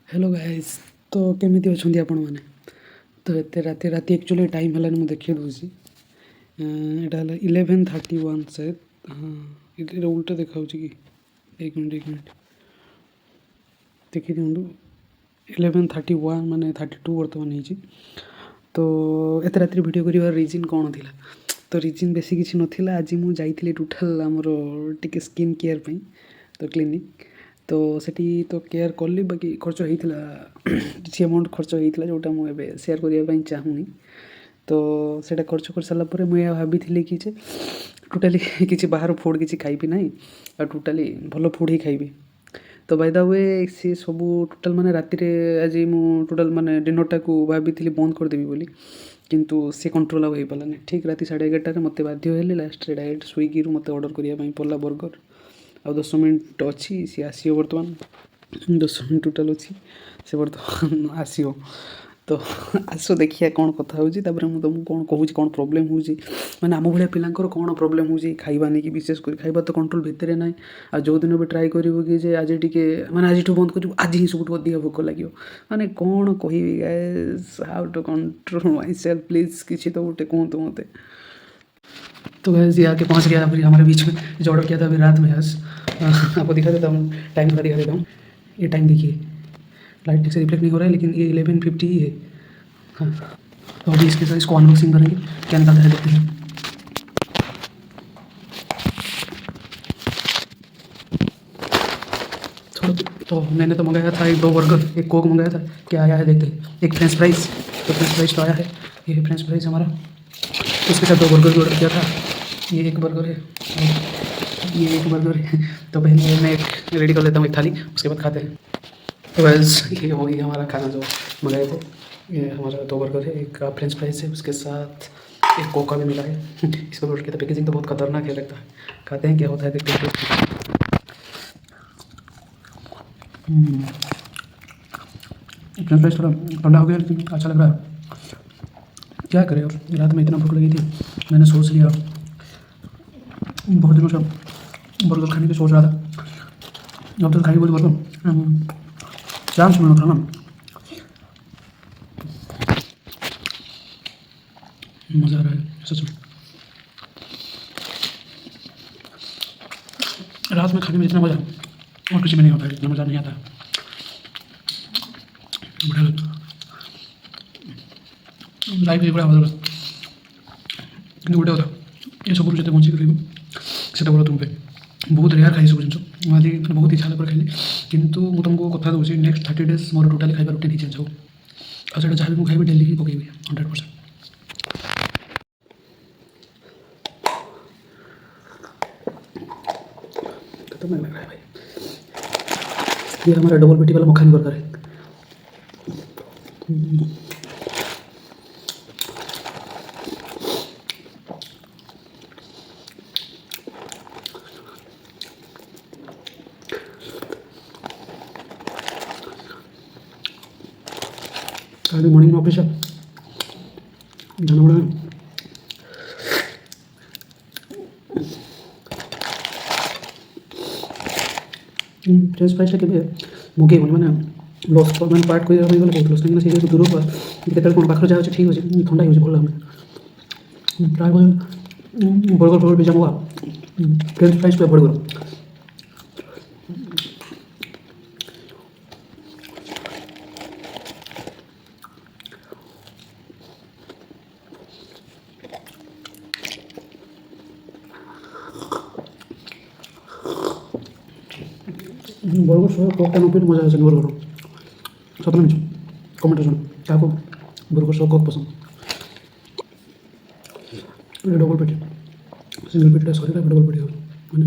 Hello guys. तो केमिति अछंती आपण माने। तो एते राति राति एक्चुअली टाइम हलानी मु देखि दोसी एटा हला 11:31 शायद। हां इधर उल्टा देखाउची कि एक मिनिट देखि दिंदु 11:31 माने 32 वर्तमान हिची। तो एते राति वीडियो करिवार रीजन कोन थिला। तो रीजन बेसी किछि नथिला। आज मु जाइथिले टोटल हमरो टिके स्किन केयर पई तो क्लिनिक। तो सेठी तो केयर कली बाकी खर्च होइथिला किछि अमाउंट खर्च होइथिला जोटा मु एबे शेयर करिया पई चाहुनी। तो सेटा खर्च कर साला परे मु भाबिथिले कि जे टोटली किछि बाहर फूड किछि खाइबी नाही आ टोटली भलो फूड ही खाइबी। तो बाय द वे से सब टोटल माने राति रे आज मु टोटल माने डिनर टाकू भाबिथिली बंद कर देबी बोली किंतु से कंट्रोल होई पालानी। ठीक राति 11:30 रे मते बाध्य हेले लास्ट रे डायरेक्ट स्विगी रु मते ऑर्डर करिया पई पल्ला बर्गर आ 10 मिनिट अच्छी सी आसीओ वर्तमान 10 मिनिट टोटल अच्छी से वर्तमान आसीओ। तो आसो देखिया कौन कथा होची तापर मु तुमको कौन कहूची कौन प्रॉब्लम होची माने आम भलिया पिलांकर कौन प्रॉब्लम होची खाइबा नहीं कि विशेष कर खाइबा तो कंट्रोल भितरे नाही। आ जो दिन भी ट्राई करिवो कि जे आज टिके माने आज बंद करिवो आज ही सब अधिक भोक लागियो माने कौन कहिबी guys how to control myself please किछि तो उठे कहतो मते। तो गैस ये आके पहुंच गया अभी हमारे बीच में जो ऑर्डर किया था अभी रात में। आज आपको दिखा देता हूँ टाइम का दिखा देता हूँ। ये टाइम देखिए लाइट ठीक से रिफ्लेक्ट नहीं हो रहा है लेकिन ये 11:50 ही है। हाँ तो अभी इसके साथ इसको अनबॉक्सिंग करेंगे क्या निकलता है देखते हैं। तो मैंने तो मंगाया था एक 2 बर्गर एक कोक मंगाया था। क्या आया है देखते हैं। एक फ्रेंच फ्राइज तो फ्रेंच फ्राइज तो आया है। ये फ्रेंच फ्राइज हमारा उसके साथ 2 बर्गर भी ऑर्डर किया था। ये एक बर्गर है ये एक बर्गर है। तो पहले मैं एक रेडी कर लेता हूँ एक थाली उसके बाद खाते हैं। तो बस ये हो गया हमारा खाना जो मंगाए थे। ये हमारा 2 बर्गर है एक फ्रेंच फ्राइज है उसके साथ एक कोका भी मिला है। इसको ऑर्डर किया था। पैकेजिंग तो बहुत खतरनाक है लगता है। खाते हैं क्या होता है देखते हैं। फ्रेंच फ्राइज थोड़ा ठंडा हो गया लेकिन अच्छा लग रहा है। क्या करें और रात में इतना भूख लगी थी मैंने सोच लिया बहुत दिनों से बर्गर खाने की सोच रहा था। अब तो खाई बोली बर्गर चांस मिला था ना। मज़ा आ रहा है सच में। रात में खाने में इतना मज़ा और किसी में नहीं होता है। इतना मज़ा नहीं आता बढ़िया लगता लाइफ भी बड़ा मजा କିନ୍ତୁ ଗୋଟେ କଥା ଏସବୁରୁ ଯେତେ ବଞ୍ଚିକି ରହିବ ସେଟା ବଡ଼ ତୁମ ପାଇଁ ବହୁତ ରେୟାର ଖାଇ ସବୁ ଜିନିଷ ଆଜି ବହୁତ ଇଚ୍ଛା ହେଲା ପରେ ଖାଇଲି। କିନ୍ତୁ ମୁଁ ତୁମକୁ କଥା ଦେଉଛି ନେକ୍ସଟ 30 ଡେଜ୍ ମୋର ଟୋଟାଲି ଖାଇବା ରୁଟିନ୍ ହିଁ ଚେଞ୍ଜ ହେବ ଆଉ ସେଇଟା ଯାହା ବି ମୁଁ ଖାଇବି ଡେଲି ହିଁ ପକେଇବି 100%। खतरनाक लग रहा है भाई। ये हमारा डबल पेटी वाला मखानी बर्गर है। काली मॉर्निंग में ऑफिस जाना पड़ा। फ्रेंच फ्राइज टा केबे मुगे माने लॉस माने पार्ट कोइ होई गले बहुत लॉस नहीं से दूर पर केते कोन पाखर जाउ ठीक होछि ठंडा होछि भल लागै ट्राई कर बर्गर भी जमवा फ्रेंच फ्राइज पे बर्गर बर्गर सह कोकटा नपिट मजा आछे बर्गर सतन मिछ कमेंट सुन काको बर्गर सह कोक पसंद। डबल पेटी सिंगल पेटी सॉरी डबल पेटी माने